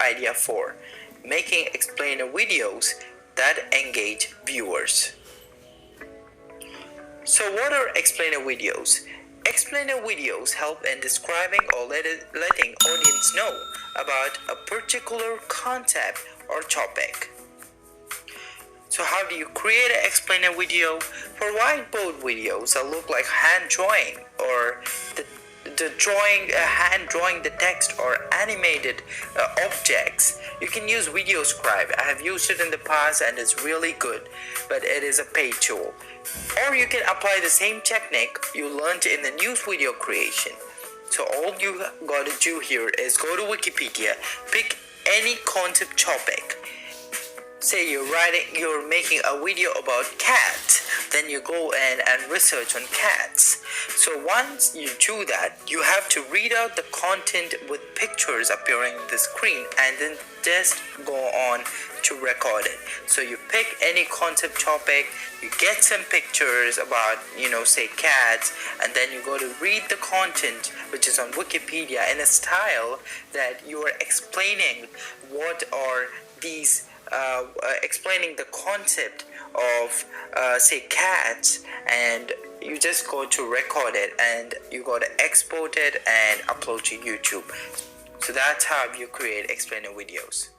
idea for making explainer videos that engage viewers. So what are explainer videos? Explainer videos help in describing or letting audience know about a particular concept or topic. So how do you create an explainer video? For whiteboard videos that look like hand drawing or hand drawing the text or animated objects, you can use VideoScribe. I have used it in the past and it's really good, but it is a paid tool. Or you can apply the same technique you learned in the news video creation. So all you gotta do here is go to Wikipedia, pick any concept topic. Say you're making a video about cats, then you go in and research on cats. So once you do that, you have to read out the content with pictures appearing on the screen and then just go on to record it. So you pick any concept topic, you get some pictures about, say cats, and then you go to read the content which is on Wikipedia in a style that you are explaining what are these explaining the concept of say cats, and you just go to record it and you go to export it and upload to YouTube. So that's how you create explainer videos.